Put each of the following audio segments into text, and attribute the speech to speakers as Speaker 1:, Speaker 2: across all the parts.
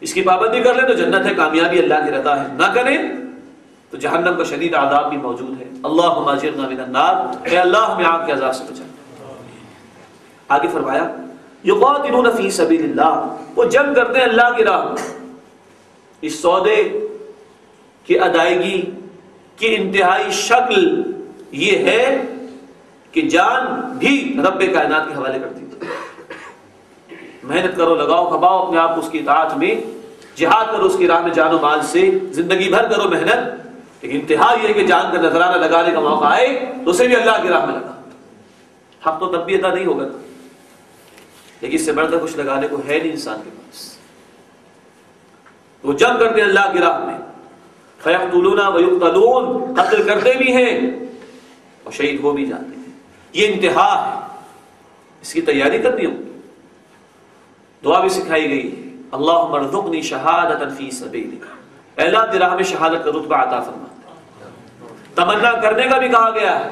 Speaker 1: اس کی پابندی کر لیں تو جنت ہے، کامیابی اللہ کی رضا ہے، نہ کریں تو جہنم کا شدید عذاب بھی موجود ہے۔ اللہم اجرنا من النار، اے اللہ ہمیں آگ کے عذاب سے بچا۔ آگے فرمایا یقاتلون فی سبیل اللہ، وہ جنگ کرتے ہیں اللہ کی راہ میں۔ اس سودے کی ادائیگی کی انتہائی شکل یہ ہے کہ جان بھی رب کائنات کے حوالے کر دی۔ محنت کرو، لگاؤ کھپاؤ اپنے آپ کو اس کی اطاعت میں، جہاد کرو اس کی راہ میں جان و مال سے، زندگی بھر کرو محنت، لیکن انتہا یہ ہے کہ جان کا نذرانہ لگانے کا موقع آئے تو اسے بھی اللہ کی راہ میں لگا۔ حق تو تب بھی ادا نہیں ہوگا، لیکن اس سے بڑھ کر کچھ لگانے کو ہے نہیں انسان کے پاس۔ وہ جنگ کرتے ہیں اللہ کی راہ میں، فیقتلون ویقتلون، قتل کرتے بھی ہیں اور شہید ہو بھی جاتے ہیں۔ یہ انتہا ہے، اس کی تیاری کرنی ہوگی۔ دعا بھی سکھائی گئی ہے، اللہم ارزقنی شہادۃ فی سبیلک، اے اللہ تیری راہ میں شہادت کا رتبہ عطا فرما۔ تمنا کرنے کا بھی کہا گیا ہے،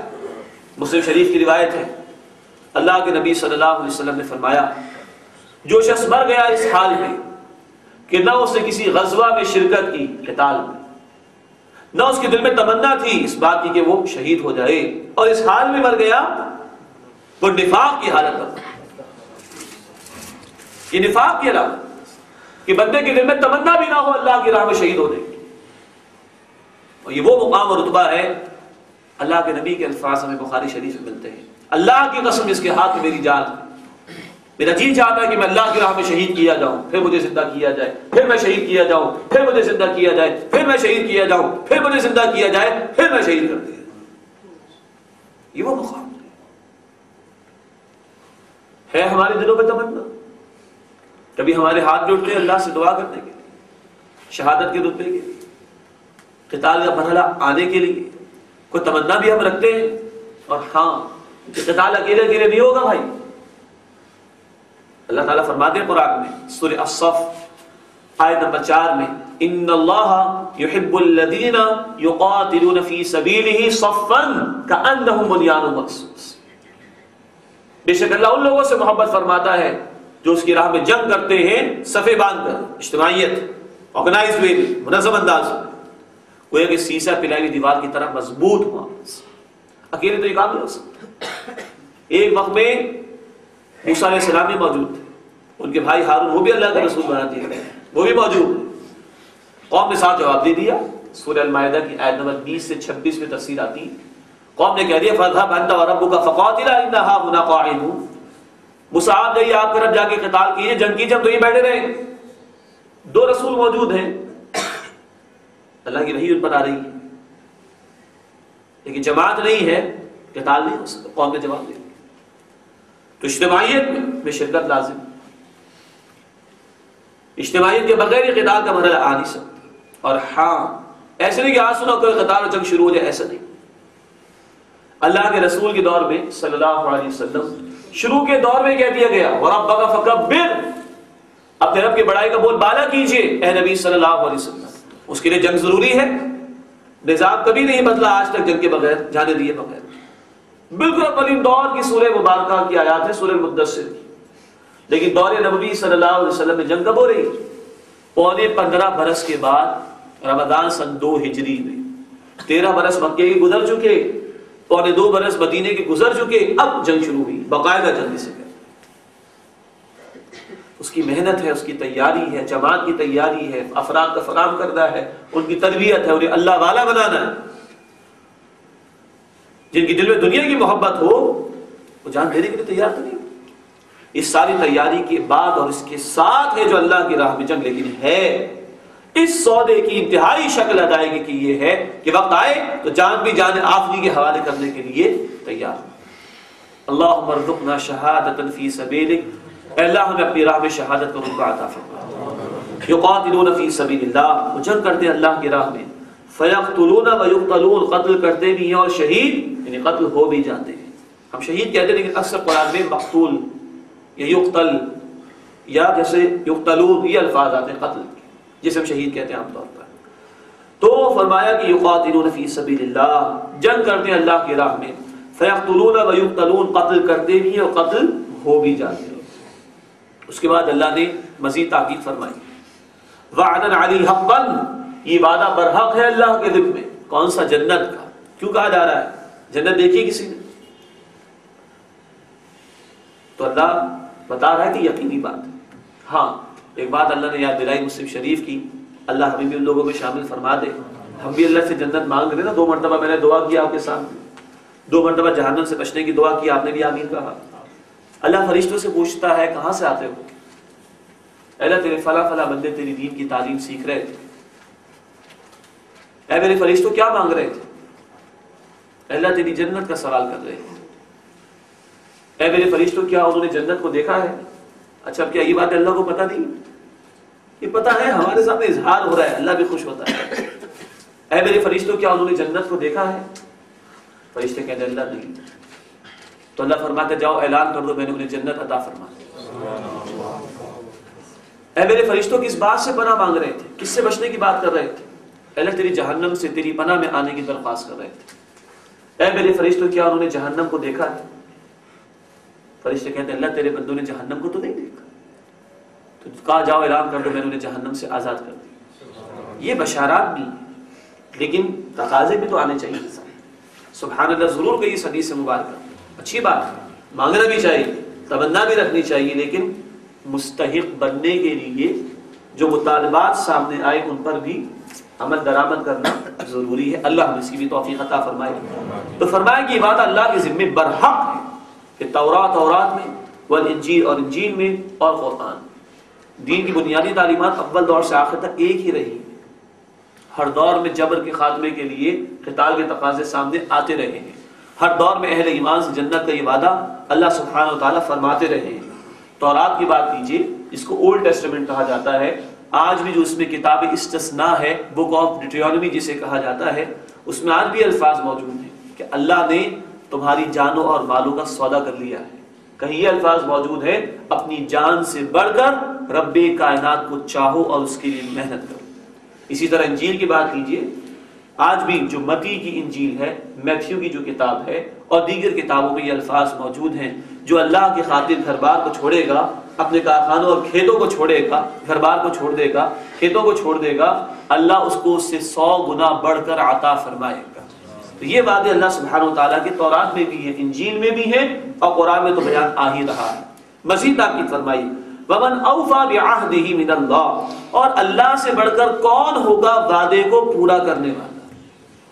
Speaker 1: مسلم شریف کی روایت ہے، اللہ کے نبی صلی اللہ علیہ وسلم نے فرمایا جو شخص مر گیا اس حال میں کہ نہ اس نے کسی غزوہ میں شرکت کی، قتال میں، نہ اس کے دل میں تمنا تھی اس بات کی کہ وہ شہید ہو جائے، اور اس حال میں مر گیا، وہ نفاق کی حالت میں، یہ نفاق کی علامت کہ بندے کے دل میں تمنا بھی نہ ہو اللہ کی راہ میں شہید ہونے کی۔ اور یہ وہ مقام اور رتبہ ہے، اللہ کے نبی کے الفاظ ہمیں بخاری شریف میں ملتے ہیں، اللہ کی قسم اس کے ہاتھ میں میری جان، میرا جی چاہتا ہے کہ میں اللہ کی راہ میں شہید کیا جاؤں، پھر مجھے زندہ کیا جائے، پھر میں شہید کیا جاؤں، پھر مجھے زندہ کیا جائے، پھر میں شہید کیا جاؤں، پھر مجھے زندہ کیا جائے، پھر میں شہید کر دیا۔ یہ وہ مقام ہے ہمارے دلوں میں تمنا، کبھی ہمارے ہاتھ میں اٹھتے ہیں اللہ سے دعا کرنے کے لیے، شہادت کے رتبے کے لیے، قتال کا مرحلہ آنے کے لیے، کوئی تمنا بھی ہم رکھتے ہیں۔ اور ہاں کہ قتال اکیلے اکیلے نہیں ہوگا بھائی، اللہ تعالیٰ فرماتے ہیں قرآن میں سورہ الصف آیت نمبر 4 میں، ان اللہ یحب الذین یقاتلون فی سبیلہ صفا کأنہم بنیان مرصوص، بے شک اللہ ان لوگوں سے محبت فرماتا ہے جو اس کی راہ میں جنگ کرتے ہیں صفے باندھ کر، اجتماعیت، آرگنائز وے میں، منظم انداز میں، گویا کہ سیسا پلائی ہوئی دیوار کی طرح مضبوط ہوا۔ اکیلے تو یہ کام نہیں ہو سکتا۔ ایک وقت میں موسیٰ علیہ السلام بھی موجود تھے، ان کے بھائی ہارون وہ بھی اللہ کے رسول بنا دیے گئے، وہ بھی موجود ہیں۔ قوم نے ساتھ جواب دے دیا، سورہ المائدہ کی آیت نمبر 20 سے 26 میں تفسیر آتی ہے، قوم نے کہہ دیا فَاذْهَبْ أَنْتَ وَرَبُّكَ فَقَاتِلَا إِنَّا هَاهُنَا قَاعِدُونَ، موسیٰ آپ جائیے، آپ کے رب جا کے قتال کیجئے، جنگ کیجئے، ہم تو یہ بیٹھے رہے۔ دو رسول موجود ہیں، اللہ کی وحی ان پر آ رہی ہے، لیکن جماعت نہیں ہے، قتال نہیں ہو سکتا۔ قوم نے جواب دیا، تو اجتماعیت میں شرکت لازم، اجتماعیت کے بغیر یہ قتال کا مرحلہ آ نہیں سکتا۔ اور ہاں ایسے نہیں کہ آج سنو کوئی قتال اور جنگ شروع ہو جائے، ایسا نہیں۔ اللہ کے رسول کے دور میں صلی اللہ علیہ وسلم شروع کے دور میں کہہ دیا گیا وَرَبَّكَ فَكَبِّرْ، اپنے رب کی بڑائی کا بول بالا کیجئے اے نبی صلی اللہ علیہ وسلم۔ اس کے لیے جنگ ضروری ہے، نظام کبھی نہیں بدلا آج تک جنگ کے بغیر، جانے دیے بغیر۔ بالکل قدیم دور کی سورہ مبارکہ کی آیات ہے، سورہ مدثر کی، لیکن دور نبوی صلی اللہ علیہ وسلم میں جنگ کب ہو رہی؟ پونے 15 برس کے بعد رمضان سن 2 ہجری میں، 13 برس مکے کے گزر چکے، پونے 2 برس مدینے کے گزر چکے، اب جنگ شروع ہوئی، باقاعدہ جنگ سے کہتے۔ اس کی محنت ہے، اس کی تیاری ہے، جماعت کی تیاری ہے، افراد کا فراہم کرنا ہے، ان کی تربیت ہے، انہیں اللہ والا بنانا ہے۔ جن کی دل میں دنیا کی محبت ہو وہ جان دینے کے لیے تیار تو نہیں۔ اس ساری تیاری کے بعد اور اس کے ساتھ ہے جو اللہ کی راہ میں جنگ، لیکن ہے اس سودے کی انتہائی شکل ادائیگی کی یہ ہے کہ وقت آئے تو جان بھی جان آخری کے حوالے کرنے کے لیے تیار ہو۔ اللہم ارزقنا شہادۃ فی سبیلک، اے اللہ ہمیں اپنی راہ میں شہادت کا رتبہ عطا فرما۔ یقاتلون فی سبیل اللہ، وہ جنگ کرتے ہیں اللہ کی راہ میں، فیقتلون ویقتلون، قتل کرتے بھی ہیں اور شہید یعنی قتل ہو بھی جاتے ہیں۔ ہم شہید کہتے ہیں لیکن اکثر قرآن میں مقتول یا یقتل یا جیسے یقتلون یہ الفاظ آتے ہیں قتل کے، جسے ہم شہید کہتے ہیں عام طور پر۔ تو فرمایا کہ یقاتلون فی سبیل اللہ، جنگ کرتے ہیں اللہ کی راہ میں، فیقتلون ویقتلون، قتل کرتے بھی ہیں اور قتل ہو بھی جاتے ہیں۔ اس کے بعد اللہ نے مزید تاکید فرمائی وعدن علی حقا، یہ وعدہ برحق ہے اللہ کے ذمہ. کون سا؟ جنت کا. کیوں کہا جا رہا ہے؟ جنت دیکھی کسی نے؟ تو اللہ بتا رہا ہے کہ یقینی بات ہے. ہاں ایک بات اللہ نے یاد دلائی مسلم شریف کی، اللہ ہمیں بھی ان لوگوں میں شامل فرما دے. ہم بھی اللہ سے جنت مانگ رہے نا. 2 مرتبہ میں نے دعا کیا آپ کے سامنے، 2 مرتبہ جہنم سے بچنے کی دعا کی، آپ نے بھی آمین کہا. اللہ فرشتوں سے پوچھتا ہے کہاں سے آتے ہو؟ اللہ تیرے فلاں فلاں بندے تیری دین کی تعلیم سیکھ رہے تھے. اے میرے فرشتوں کیا مانگ رہے تھے؟ اللہ تیری جنت کا سوال کر رہے تھے. اے میرے فرشتوں کیا انہوں نے جنت کو دیکھا ہے؟ اچھا اب کیا یہ بات اللہ کو پتہ نہیں؟ یہ پتہ ہے، ہمارے سامنے اظہار ہو رہا ہے، اللہ بھی خوش ہوتا ہے. اے میرے فرشتوں کیا انہوں نے جنت کو دیکھا ہے؟ فرشتے کہتے ہیں اللہ نہیں. تو اللہ فرماتے جاؤ اعلان کر دو میں نے انہیں جنت عطا فرما دی. اے میرے فرشتوں کس بات سے پناہ مانگ رہے تھے؟ کس سے بچنے کی بات کر رہے تھے؟ اللہ تیری جہنم سے تیری پناہ میں آنے کی درخواست کر رہے تھے. اے میرے فرشتوں کیا انہوں نے جہنم کو دیکھا ہے؟ فرشتے کہتے ہیں اللہ تیرے بندوں نے جہنم کو تو نہیں دیکھا. تو کہا جاؤ اعلان کر دو میں نے انہیں جہنم سے آزاد کر دی. یہ بشارات بھی لیکن تقاضے بھی تو آنے چاہیے. سبحان اللہ ضرور کہیے صدی سے مبارکہ، اچھی بات ہے، مانگنا بھی چاہیے، تمنا بھی رکھنی چاہیے، لیکن مستحق بننے کے لیے جو مطالبات سامنے آئے ان پر بھی عمل درآمد کرنا ضروری ہے. اللہ ہمیں اس کی بھی توفیق عطا فرمائے. تو فرمایا کہ یہ بات اللہ کے ذمہ برحق ہے کہ تورات میں، والانجیل اور انجیل میں، اور قرآن. دین کی بنیادی تعلیمات اول دور سے آخر تک ایک ہی رہی. ہر دور میں جبر کے خاتمے کے لیے قتال کے تقاضے سامنے آتے رہے ہیں. ہر دور میں اہل ایمان سے جنت کا یہ وعدہ اللہ سبحانہ و تعالیٰ فرماتے رہے ہیں. تورات کی بات کیجیے، جس کو اولڈ ٹیسٹمنٹ کہا جاتا ہے. آج بھی جو اس میں کتاب استثناء ہے، بک آف ڈیٹرونومی جسے کہا جاتا ہے، اس میں آج بھی الفاظ موجود ہیں کہ اللہ نے تمہاری جانوں اور مالوں کا سودا کر لیا ہے. کہیں یہ الفاظ موجود ہے اپنی جان سے بڑھ کر رب کائنات کو چاہو اور اس کے لیے محنت کرو. اسی طرح انجیل کی بات کیجیے، آج بھی جو متی کی انجیل ہے، میتھیو کی جو کتاب ہے، اور دیگر کتابوں میں یہ الفاظ موجود ہیں جو اللہ کی خاطر گھر بار کو چھوڑے گا، اپنے کارخانوں اور کھیتوں کو چھوڑے گا، گھر بار کو چھوڑ دے گا، کھیتوں کو چھوڑ دے گا، اللہ اس کو اس سے 100 گنا بڑھ کر عطا فرمائے گا. تو یہ وعدے اللہ سبحانہ و تعالیٰ کی تورات میں بھی ہیں، انجیل میں بھی ہیں، اور قرآن میں تو بیان آ ہی رہا ہے. مزید تاکید فرمائی وَمَنْ أَوْفَى بِعَهْدِهِ مِنَ اللَّهِ، اور اللہ سے بڑھ کر کون ہوگا وعدے کو پورا کرنے والا.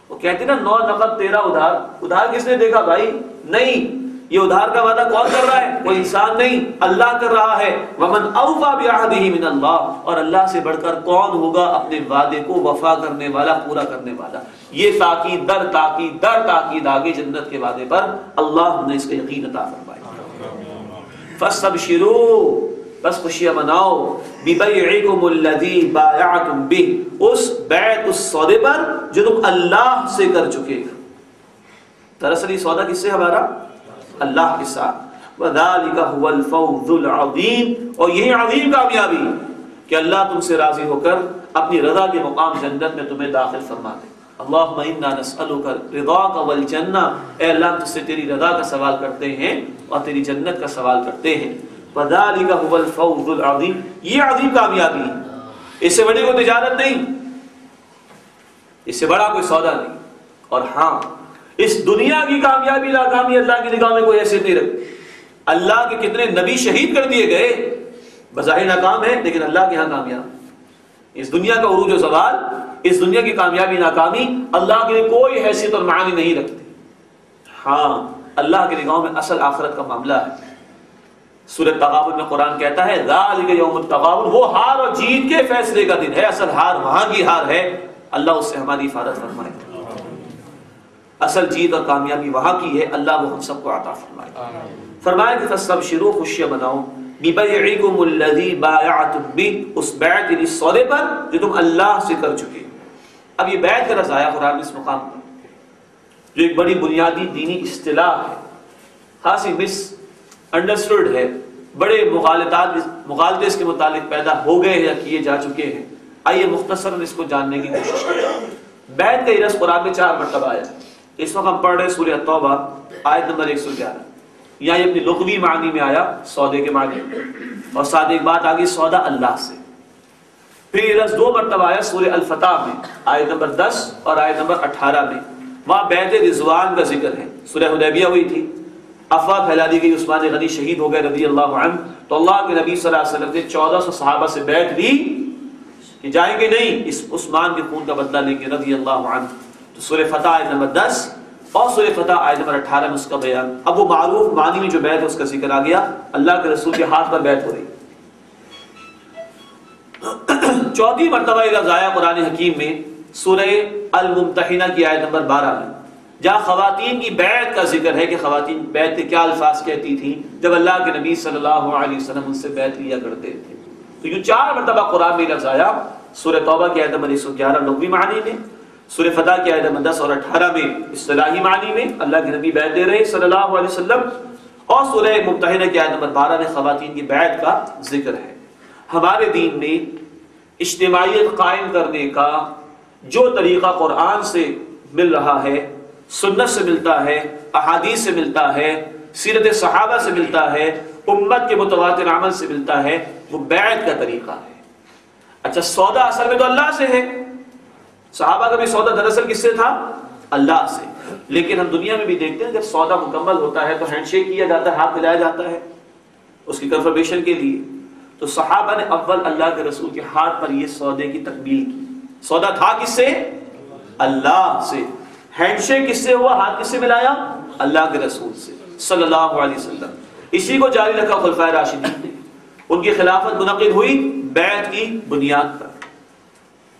Speaker 1: وہ کہتے ہیں نا 9 نقد 13 ادھار. ادھار کس نے دیکھا بھائی؟ نہیں. یہ ادھار کا وعدہ کون کر رہا ہے؟ کوئی انسان نہیں، اللہ کر رہا ہے. وَمَنْ أَوْفَى بِعَهْدِهِ مِنَ اللَّهِ، اور اللہ سے بڑھ کر کون ہوگا اپنے وعدے کو وفا کرنے والا، پورا کرنے والا. یہ تاکید در تاکید در تاکید آگے جنت کے وعدے پر اللہ نے اس کا یقین عطا فرمایا. فَاسْتَبْشِرُوا، بس خوشیاں مناؤ، بِبَيْعِكُمُ الَّذِي بَايَعْتُمْ بِهِ، اس بیعت، اس سودے پر جو تم اللہ سے کر چکے. دراصل یہ سودا کس سے ہمارا؟ اللہ کے ساتھ. وَذَلِكَ هُوَ الْفَوْزُ الْعَظِيمُ، اور یہی عظیم کامیابی کہ اللہ تم سے راضی ہو کر اپنی رضا کے مقام جنت میں تمہیں داخل فرما دے. اللہم انا نسألک رضاک والجنہ، اے اللہ ہم تجھ سے تیری رضا کا سوال کرتے ہیں اور تیری جنت کا سوال کرتے ہیں. وَذَلِكَ هُوَ الْفَوْزُ الْعَظِيمُ، یہ عظیم کامیابی ہے. اس سے بڑی کوئی تجارت نہیں، اس سے بڑا کوئی سودا نہیں. اور ہاں اس دنیا کی کامیابی ناکامی اللہ کی نگاہ میں کوئی حیثیت نہیں رکھتی. اللہ کے کتنے نبی شہید کر دیے گئے، بظاہر ناکام ہے لیکن اللہ کے ہاں کامیاب. اس دنیا کا عروج و زوال، اس دنیا کی کامیابی ناکامی اللہ کے لیے کوئی حیثیت اور معنی نہیں رکھتی. ہاں اللہ کی نگاہوں میں اصل آخرت کا معاملہ ہے. سورۃ تغابن میں قرآن کہتا ہے ذالک یوم التغابن، وہ ہار اور جیت کے فیصلے کا دن ہے. اصل ہار وہاں کی ہار ہے، اللہ اس سے ہماری حفاظت فرمائے. اصل جیت اور کامیابی وہاں کی ہے، اللہ وہ ہم سب کو عطا فرمائے. فرمایا کہ فاستبشروا، خوشیاں مناؤ، بِبَيْعِكُمُ الَّذِي بَايَعْتُمْ بِهِ، اس بیعت یعنی سودے پر جو تم اللہ سے کر چکے. اب یہ بیعت کا لفظ آیا قرآن اس مقام پر جو ایک بڑی بنیادی دینی اصطلاح ہے، خاصی مس انڈرسٹوڈ ہے. بڑے مغالطے اس کے متعلق پیدا ہو گئے ہیں یا کیے جا چکے ہیں. آئیے مختصراً اس کو جاننے کی کوشش کریں. بیعت کا یہ لفظ قرآن میں 4 مرتبہ آیا. اس وقت ہم پڑھ رہے سورہ توبہ آیت نمبر 111. یہاں یہ اپنی لغوی معنی میں آیا، سودے کے معنی، اور ساتھ ایک بات آگئی، سودا اللہ سے. پھر لفظ 2 مرتبہ آیا سورہ الفتح میں، آیت نمبر 10 اور آیت نمبر 18 میں، وہاں بیعت رضوان کا ذکر ہے۔ سورہ حدیبیہ ہوئی تھی، افواہ پھیلا دی گئی، عثمان غنی شہید ہو گئے رضی اللہ عنہ، تو اللہ کے نبی صلی اللہ علیہ وسلم نے 1400 صحابہ سے بیعت لی کہ جائیں گے نہیں، اس عثمان کے خون کا بدلہ لیں گے رضی اللہ عنہ۔ تو سورہ فتح آیت نمبر 10 اور سورہ فتح آیت نمبر 18 میں اس کا بیان۔ اب وہ معروف معنی میں جو بیعت ہے اس کا ذکر آ گیا، اللہ کے رسول کے ہاتھ پر بیعت ہو رہی۔ چوتھی مرتبہ یہ لفظ آیا قرآن حکیم میں سورہ الممتحنہ کی آیت نمبر 12 میں، جہاں خواتین کی بیعت کا ذکر ہے کہ خواتین بیعت کے کیا الفاظ کہتی تھیں جب اللہ کے نبی صلی اللہ علیہ وسلم ان سے بیعت لیا کرتے تھے۔ تو یہ 4 مرتبہ قرآن میں لفظ آیا، سورہ توبہ کی آیت نمبر 111 لغوی معنی میں، سورہ فتح کی آیت نمبر 10 اور 18 میں اصطلاحی معنی میں اللہ کے نبی بیعت دے رہے صلی اللہ علیہ وسلم، اور سورہ ممتحنہ کی آیت نمبر 12 میں خواتین کی بیعت کا ذکر ہے۔ ہمارے دین میں اجتماعیت قائم کرنے کا جو طریقہ قرآن سے مل رہا ہے، سنت سے ملتا ہے، احادیث سے ملتا ہے، سیرت صحابہ سے ملتا ہے، امت کے متواتر عمل سے ملتا ہے، وہ بیعت کا طریقہ ہے۔ اچھا سودا اصل میں تو اللہ سے ہے، صحابہ کا بھی سودا دراصل کس سے تھا؟ اللہ سے، لیکن ہم دنیا میں بھی دیکھتے ہیں جب سودا مکمل ہوتا ہے تو ہینڈ شیک کیا جاتا ہے، ہاتھ ملایا جاتا ہے اس کی کنفرمیشن کے لیے۔ تو صحابہ نے اول اللہ کے رسول کے ہاتھ پر یہ سودے کی تکمیل کی۔ سودا تھا کس سے؟ اللہ سے۔ ہینڈ شیک کس سے ہوا؟ ہاتھ کس سے ملایا؟ اللہ کے رسول سے صلی اللہ علیہ وسلم۔ اسی کو جاری رکھا خلفائے راشدین نے، ان کی خلافت منعقد ہوئی بیعت کی بنیاد پر۔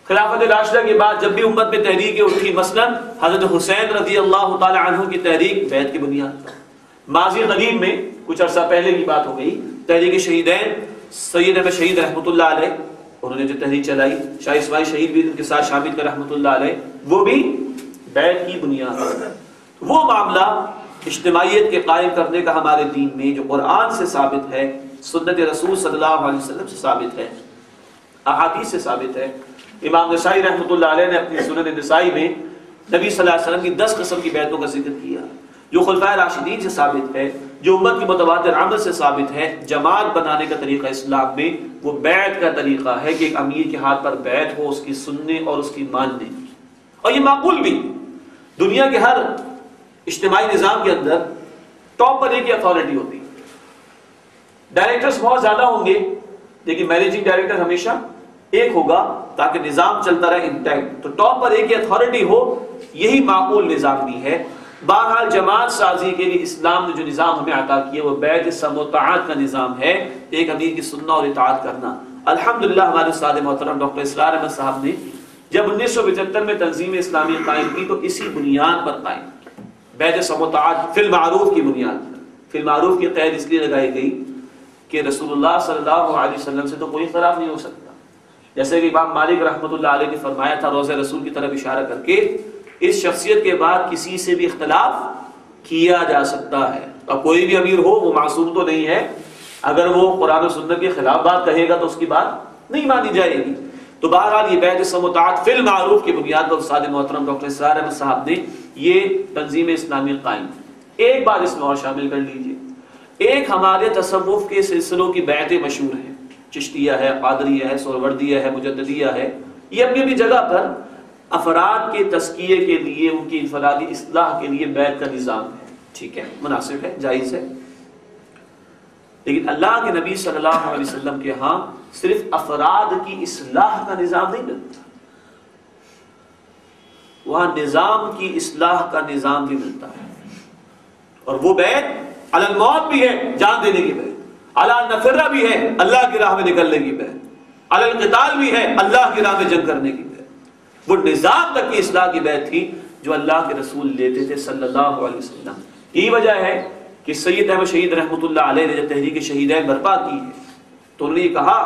Speaker 1: خلافت راشدہ کے بعد جب بھی امت میں تحریکیں اٹھی، مثلا حضرت حسین رضی اللہ تعالی عنہ کی تحریک بیعت کی بنیاد پر۔ ماضی قریب میں کچھ عرصہ پہلے کی بات ہو گئی، تحریک شہیدین سید احمد شہید رحمۃ اللہ علیہ، انہوں نے جو تحریک چلائی، شاہ اسماعیل شہید بھی ان کے ساتھ شامل کر رحمۃ اللہ علیہ، وہ بھی بیعت کی بنیاد ہے۔ وہ معاملہ اجتماعیت کے قائم کرنے کا ہمارے دین میں جو قرآن سے ثابت ہے، سنت رسول صلی اللہ علیہ وسلم سے ثابت ہے، احادیث سے ثابت ہے۔ امام نسائی رحمۃ اللہ علیہ نے اپنی سنن نسائی میں نبی صلی اللہ علیہ وسلم کی 10 قسم کی بیعتوں کا ذکر کیا، جو خلفائے راشدین سے ثابت ہے، جو امت کی متواتر عمل سے ثابت ہے۔ جماعت بنانے کا طریقہ اسلام میں وہ بیعت کا طریقہ ہے کہ ایک امیر کے ہاتھ پر بیعت ہو، اس کی سننے اور اس کی ماننے، اور یہ معقول بھی۔ دنیا کے ہر اجتماعی نظام کے اندر ٹاپ پر ایک ہی اتھارٹی ہوتی ہے، ڈائریکٹرز بہت زیادہ ہوں گے لیکن مینیجنگ ڈائریکٹر ہمیشہ ایک ہوگا تاکہ نظام چلتا رہے انٹیکٹ۔ تو ٹاپ پر ایک ہی اتھارٹی ہو، یہی معقول نظام بھی ہے۔ بہرحال جماعت سازی کے لیے اسلام نے جو نظام ہمیں عطا کیا وہ بیعت سمع و طاعت کا نظام ہے، ایک امیر کی سننا اور اطاعت کرنا۔ الحمدللہ ہمارے استاد محترم ڈاکٹر اسرار احمد صاحب نے جب 1975 میں تنظیم اسلامی قائم کی تو اسی بنیاد پر قائم کی، بیعت سمع و طاعت فی المعروف کی بنیاد پر۔ فی المعروف کی قید اس لیے لگائی گئی کہ رسول اللہ صلی اللہ علیہ وسلم سے تو کوئی خلاف نہیں ہو سکتا، جیسے کہ امام مالک رحمۃ اللہ علیہ نے فرمایا تھا روضہ رسول کی طرف اشارہ کر کے، اس شخصیت کے بعد کسی سے بھی اختلاف کیا جا سکتا ہے۔ اب کوئی بھی امیر ہو وہ معصوم تو نہیں ہے، اگر وہ قرآن و سنت کے خلاف بات کہے گا تو اس کی بات نہیں مانی جائے گی۔ تو بہرحال یہ بیعت سمع و طاعت فی المعروف کی بنیاد پر استاد محترم ڈاکٹر اسرار احمد صاحب نے یہ تنظیم اسلامی قائم کی۔ ایک بات اس میں اور شامل کر لیجئے، ایک ہمارے تصوف کے سلسلوں کی بیعتیں مشہور ہیں، چشتیہ ہے، قادریہ ہے، سہروردیہ ہے، مجددیہ ہے، یہ اپنی اپنی جگہ پر افراد کے تزکیے کے لیے، ان کی انفرادی اصلاح کے لیے بیعت کا نظام ہے، ٹھیک ہے، مناسب ہے، جائز ہے۔ لیکن اللہ کے نبی صلی اللہ علیہ وسلم کے ہاں صرف افراد کی اصلاح کا نظام نہیں ملتا، وہاں نظام کی اصلاح کا نظام بھی ملتا ہے، اور وہ بیعت علی الموت بھی ہے، جان دینے کی بیعت، علی النفرہ بھی ہے، اللہ کی راہ میں نکلنے کی بیعت، علی القتال بھی ہے، اللہ کی راہ میں جنگ کرنے کی بیعت۔ وہ نظام تک کی اصلاح کی بیعت تھی جو اللہ کے رسول لیتے تھے صلی اللہ علیہ وسلم۔ یہی وجہ ہے کہ سید احمد شہید رحمۃ اللہ علیہ نے جب تحریک شہیدین برپا کی ہے تو انہوں نے کہا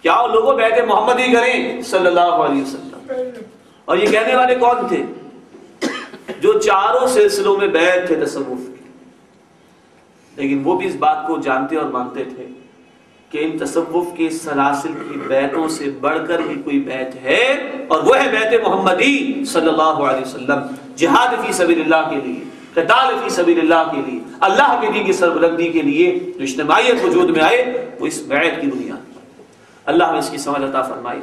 Speaker 1: کیا وہ لوگوں بیعت محمد ہی کریں صلی اللہ علیہ وسلم۔ اور یہ کہنے والے کون تھے؟ جو چاروں سلسلوں میں بیعت تھے تصوف کے، لیکن وہ بھی اس بات کو جانتے اور مانتے تھے کہ ان تصوف کے سلاسل کی بیعتوں سے بڑھ کر ہی کوئی بیعت ہے، اور وہ ہے بیعت محمدی صلی اللہ علیہ وسلم۔ جہاد فی سبیل اللہ کے لیے، قتال فی سبیل اللہ کے لیے، اللہ کے دین کی سربلندی کے لیے جو اجتماعیت وجود میں آئے وہ اس بیعت کی بنیاد پر۔ اللہ ہمیں اس کی سمجھ عطا فرمائے۔